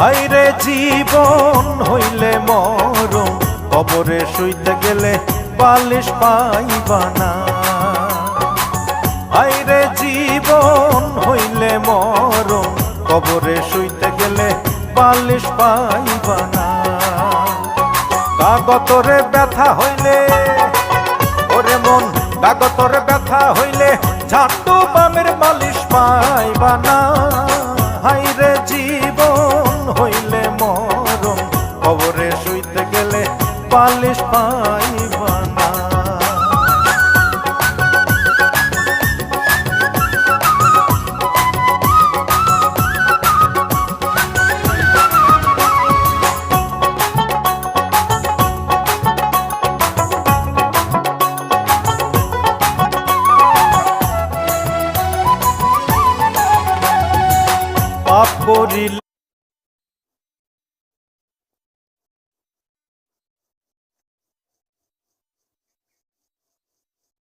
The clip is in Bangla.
হায়রে জীবন হইলে মরণ, কবরে শুইতে গেলে বালিশ পাইবা না। হায়রে জীবন হইলে মরণ, কবরে শুইতে গেলে বালিশ পাইবা না। কাগতরে ব্যথা হইলে ওরে মন, কাগতরে ব্যথা হইলে ঝান্ডু বামের মালিশ পাইবা না। হায়রে জীবন হইলে মরণ, কবরে শুইতে গেলে বালিশ পাই